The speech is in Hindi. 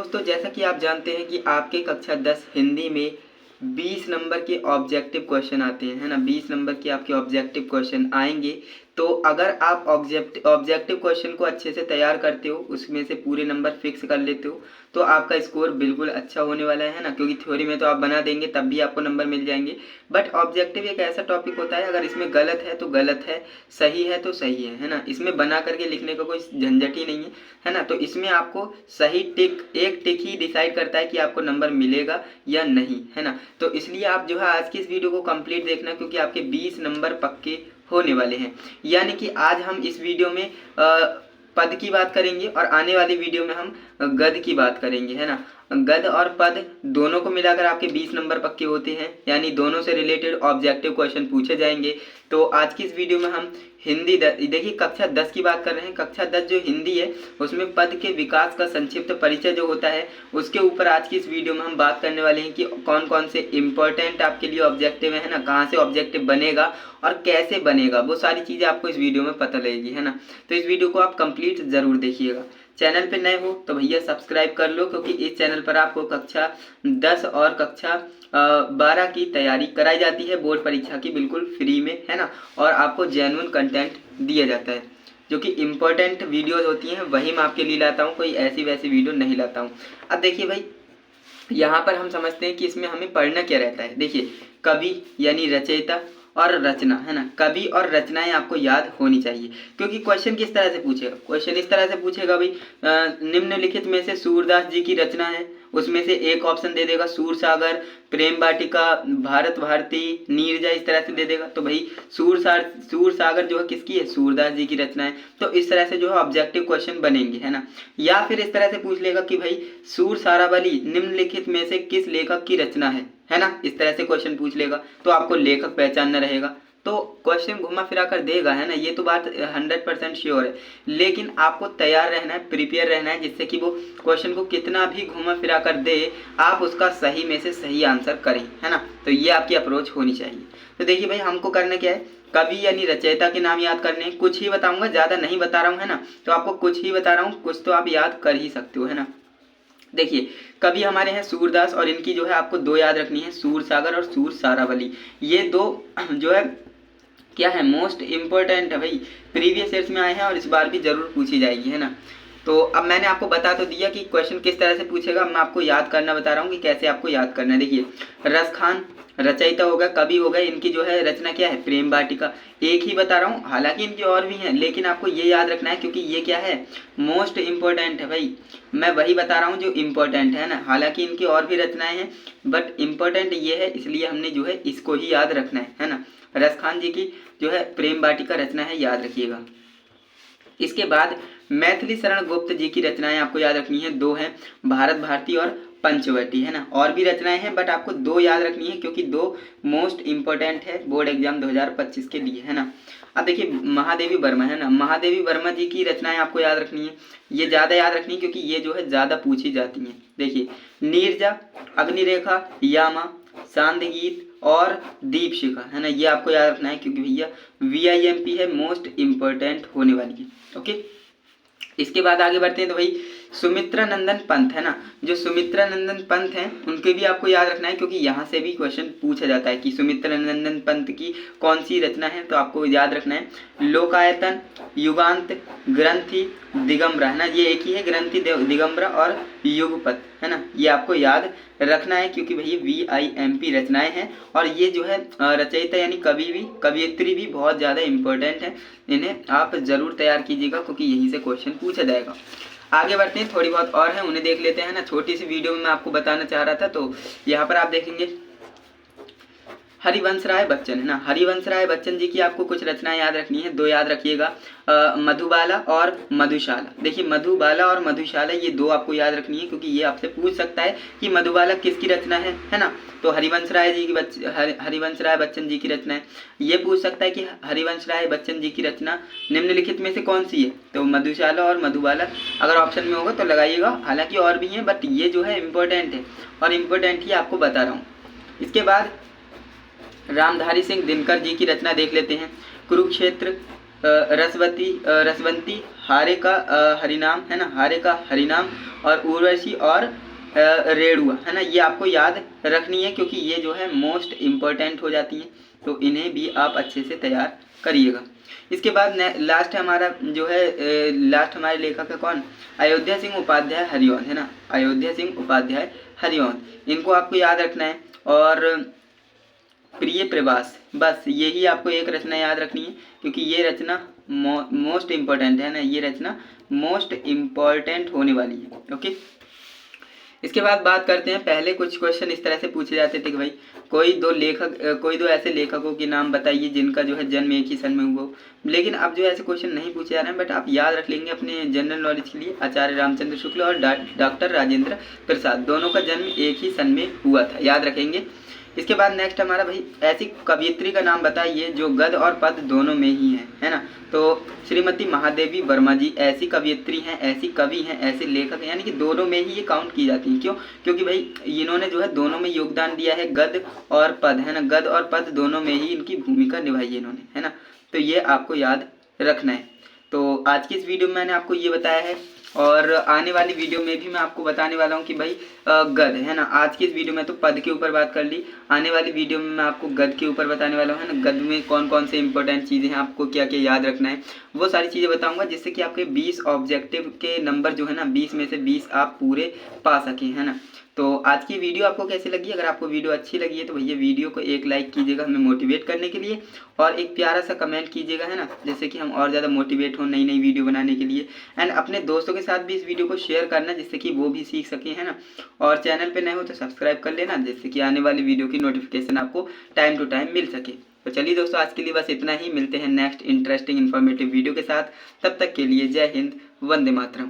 दोस्तों जैसा कि आप जानते हैं कि आपके कक्षा 10 हिंदी में 20 नंबर के ऑब्जेक्टिव क्वेश्चन आते हैं, है ना। 20 नंबर के आपके ऑब्जेक्टिव क्वेश्चन आएंगे। तो अगर आप ऑब्जेक्टिव क्वेश्चन को अच्छे से तैयार करते हो, उसमें से पूरे नंबर फिक्स कर लेते हो, तो आपका स्कोर बिल्कुल अच्छा होने वाला है ना। क्योंकि थ्योरी में तो आप बना देंगे तब भी आपको नंबर मिल जाएंगे, बट ऑब्जेक्टिव एक ऐसा टॉपिक होता है, अगर इसमें गलत है तो गलत है, सही है तो सही है ना। इसमें बना करके लिखने का कोई झंझट ही नहीं है ना। तो इसमें आपको सही एक टिक ही डिसाइड करता है कि आपको नंबर मिलेगा या नहीं, है ना। तो इसलिए आप जो है आज की इस वीडियो को कंप्लीट देखना, क्योंकि आपके 20 नंबर पक्के होने वाले हैं। यानी कि आज हम इस वीडियो में पद की बात करेंगे और आने वाली वीडियो में हम गद की बात करेंगे, है ना। गद और पद दोनों को मिलाकर आपके 20 नंबर पक्के होते हैं, यानी दोनों से रिलेटेड ऑब्जेक्टिव क्वेश्चन पूछे जाएंगे। तो आज की इस वीडियो में हम हिंदी देखिए कक्षा 10 की बात कर रहे हैं। कक्षा 10 जो हिंदी है उसमें पद के विकास का संक्षिप्त परिचय जो होता है, उसके ऊपर आज की इस वीडियो में हम बात करने वाले हैं कि कौन कौन से इम्पोर्टेंट आपके लिए ऑब्जेक्टिव है ना, कहाँ से ऑब्जेक्टिव बनेगा और कैसे बनेगा, वो सारी चीज़ें आपको इस वीडियो में पता लगेगी, है ना। तो इस वीडियो को आप कंप्लीट ज़रूर देखिएगा। चैनल पे नए हो तो भैया सब्सक्राइब कर लो, क्योंकि इस चैनल पर आपको कक्षा 10 और कक्षा 12 की तैयारी कराई जाती है, बोर्ड परीक्षा की, बिल्कुल फ्री में, है ना। और आपको जेन्युइन कंटेंट दिया जाता है, जो कि इम्पोर्टेंट वीडियोज़ होती हैं वही मैं आपके लिए लाता हूँ, कोई ऐसी वैसी वीडियो नहीं लाता हूँ। अब देखिए भाई, यहाँ पर हम समझते हैं कि इसमें हमें पढ़ना क्या रहता है। देखिए कवि यानी रचयिता और रचना, है ना। कवि और रचनाएं आपको याद होनी चाहिए, क्योंकि क्वेश्चन किस तरह से पूछेगा, क्वेश्चन इस तरह से पूछेगा भाई, निम्नलिखित में से सूरदास जी की रचना है, उसमें से एक ऑप्शन दे देगा सूरसागर, प्रेम वाटिका, भारत भारती, नीरजा, इस तरह से दे देगा। तो भाई सूरसागर जो है किसकी है, सूरदास जी की रचना है। तो इस तरह से जो है ऑब्जेक्टिव क्वेश्चन बनेंगे, है ना। या फिर इस तरह से पूछ लेगा कि भाई सूरसारावली निम्नलिखित में से किस लेखक की रचना है ना। इस तरह से क्वेश्चन पूछ लेगा तो आपको लेखक पहचानना रहेगा। तो क्वेश्चन घुमा फिरा कर देगा, है ना, ये तो बात 100% श्योर है। लेकिन आपको तैयार रहना है, प्रिपेयर रहना है, जिससे कि वो क्वेश्चन को कितना भी घुमा फिरा कर दे, आप उसका सही में से सही आंसर करें, है ना। तो ये आपकी अप्रोच होनी चाहिए। तो देखिए भाई, हमको करना क्या है, कवि यानी रचयिता के नाम याद करने, कुछ ही बताऊंगा, ज़्यादा नहीं बता रहा हूँ, है ना। तो आपको कुछ ही बता रहा हूँ, कुछ तो आप याद कर ही सकते हो, है ना। देखिए कवि हमारे हैं सूरदास, और इनकी जो है आपको दो याद रखनी है, सूरसागर और सूरसारावली। ये दो जो है क्या है, मोस्ट इम्पोर्टेंट है भाई, प्रीवियस ईयर्स में आए हैं और इस बार भी जरूर पूछी जाएगी, है ना। तो अब मैंने आपको बता तो दिया कि क्वेश्चन किस तरह से पूछेगा, मैं आपको याद करना बता रहा हूँ कि कैसे आपको याद करना है। देखिए रसखान रचयिता होगा, कवि होगा, इनकी जो है रचना क्या है, प्रेम वाटिका। एक ही बता रहा हूँ, हालांकि इनकी और भी हैं, लेकिन आपको ये याद रखना है, क्योंकि ये क्या है, मोस्ट इम्पोर्टेंट है भाई। मैं वही बता रहा हूँ जो इम्पोर्टेंट है ना, हालांकि इनकी और भी रचनाएं हैं, बट इम्पोर्टेंट ये है, इसलिए हमने जो है इसको ही याद रखना है ना। रसखान जी की जो है प्रेम वाटिका रचना है, याद रखिएगा। इसके बाद मैथिली शरण गुप्त जी की रचनाएं आपको याद रखनी है, दो हैं, भारत भारती और पंचवटी, है ना। और भी रचनाएं हैं, बट आपको दो याद रखनी है, क्योंकि दो मोस्ट इंपोर्टेंट है बोर्ड एग्जाम 2025 के लिए, है ना। अब देखिए महादेवी वर्मा, है ना, महादेवी वर्मा जी की रचनाएं आपको याद रखनी है, ये ज़्यादा याद रखनी है, क्योंकि ये जो है ज़्यादा पूछी जाती हैं। देखिए नीरजा, अग्निरेखा, यामा, सांदगीत और दीपशिखा, है ना, ये आपको याद रखना है, क्योंकि भैया VIMP है, मोस्ट इम्पोर्टेंट होने वाली है। ओके, इसके बाद आगे बढ़ते हैं। तो भाई सुमित्रा नंदन पंत, है ना, जो सुमित्रा नंदन पंत हैं उनके भी आपको याद रखना है, क्योंकि यहाँ से भी क्वेश्चन पूछा जाता है कि सुमित्रा नंदन पंत की कौन सी रचना है, तो आपको याद रखना है लोकायतन, युगांत, ग्रंथि, दिगंबरा, है ना, ये एक ही है, ग्रंथि, दिगंबरा और युगपत, है ना, ये आपको याद रखना है, क्योंकि भैया VIMP रचनाएं हैं। और ये जो है रचयिता यानी कवि भी, कवियत्री भी बहुत ज़्यादा इंपॉर्टेंट है, इन्हें आप ज़रूर तैयार कीजिएगा, क्योंकि यहीं से क्वेश्चन पूछा जाएगा। आगे बढ़ते हैं, थोड़ी बहुत और है, उन्हें देख लेते हैं ना। छोटी सी वीडियो में मैं आपको बताना चाह रहा था, तो यहाँ पर आप देखेंगे हरिवंश राय बच्चन, है ना, हरिवंश राय बच्चन जी की आपको कुछ रचनाएं याद रखनी है, दो याद रखिएगा, मधुबाला और मधुशाला। देखिए मधुबाला और मधुशाला ये दो आपको याद रखनी है, क्योंकि ये आपसे पूछ सकता है कि मधुबाला किसकी रचना है ना। तो हरिवंश राय बच्चन जी की रचना है। ये पूछ सकता है कि हरिवंश राय बच्चन जी की रचना निम्नलिखित में से कौन सी है, तो मधुशाला और मधुबाला अगर ऑप्शन में होगा तो लगाइएगा, हालांकि और भी हैं, बट ये जो है इम्पोर्टेंट है, और इम्पोर्टेंट ही आपको बता रहा हूँ। इसके बाद रामधारी सिंह दिनकर जी की रचना देख लेते हैं, कुरुक्षेत्र, रसवंती, हारे का हरिनाम, है ना, हारे का हरिनाम, और उर्वशी और रेणुआ, है ना, ये आपको याद रखनी है क्योंकि ये जो है मोस्ट इम्पोर्टेंट हो जाती हैं, तो इन्हें भी आप अच्छे से तैयार करिएगा। इसके बाद लास्ट हमारा जो है लास्ट हमारे लेखक है कौन, अयोध्या सिंह उपाध्याय हरिओंद, है ना, अयोध्या सिंह उपाध्याय हरिओंद, इनको आपको याद रखना है। और प्रिय प्रवास, बस यही आपको एक रचना याद रखनी है क्योंकि ये रचना मोस्ट इम्पोर्टेंट है ना, ये रचना मोस्ट इम्पोर्टेंट होने वाली है। ओके, इसके बाद बात करते हैं, पहले कुछ क्वेश्चन इस तरह से पूछे जाते थे कि भाई कोई दो ऐसे लेखकों के नाम बताइए जिनका जो है जन्म एक ही सन में हुआ हो, लेकिन अब जो ऐसे क्वेश्चन नहीं पूछे जा रहे हैं, बट आप याद रख लेंगे अपने जनरल नॉलेज के लिए, आचार्य रामचंद्र शुक्ल और डॉक्टर राजेंद्र प्रसाद, दोनों का जन्म एक ही सन में हुआ था, याद रखेंगे। इसके बाद नेक्स्ट हमारा भाई ऐसी कवयित्री का नाम बताइए जो गद्य और पद्य दोनों में ही है ना, तो श्रीमती महादेवी वर्मा जी ऐसी कवयित्री हैं, ऐसी कवि हैं, ऐसे लेखक हैं, यानी कि दोनों में ही ये काउंट की जाती हैं। क्यों? क्योंकि भाई इन्होंने जो है दोनों में योगदान दिया है, गद्य और पद, है ना, गद्य और पद दोनों में ही इनकी भूमिका निभाई है इन्होंने, है ना, तो ये आपको याद रखना है। तो आज की इस वीडियो में मैंने आपको ये बताया है, और आने वाली वीडियो में भी मैं आपको बताने वाला हूँ कि भाई गद्य, है ना, आज की इस वीडियो में तो पद के ऊपर बात कर ली, आने वाली वीडियो में मैं आपको गद्य के ऊपर बताने वाला हूँ, है ना, गद्य में कौन कौन से इंपॉर्टेंट चीज़ें हैं, आपको क्या क्या याद रखना है, वो सारी चीज़ें बताऊँगा, जिससे कि आपके 20 ऑब्जेक्टिव के नंबर जो है ना 20 में से 20 आप पूरे पा सकें, है ना। तो आज की वीडियो आपको कैसी लगी? अगर आपको वीडियो अच्छी लगी है तो भैया वीडियो को एक लाइक कीजिएगा हमें मोटिवेट करने के लिए, और एक प्यारा सा कमेंट कीजिएगा, है ना, जैसे कि हम और ज़्यादा मोटिवेट हों नई नई वीडियो बनाने के लिए। एंड अपने दोस्तों के साथ भी इस वीडियो को शेयर करना जिससे कि वो भी सीख सकें, है ना, और चैनल पे नए हो तो सब्सक्राइब कर लेना जिससे कि आने वाली वीडियो की नोटिफिकेशन आपको टाइम टू टाइम मिल सके। तो चलिए दोस्तों, आज के लिए बस इतना ही, मिलते हैं नेक्स्ट इंटरेस्टिंग इन्फॉर्मेटिव वीडियो के साथ, तब तक के लिए जय हिंद, वंदे मातरम।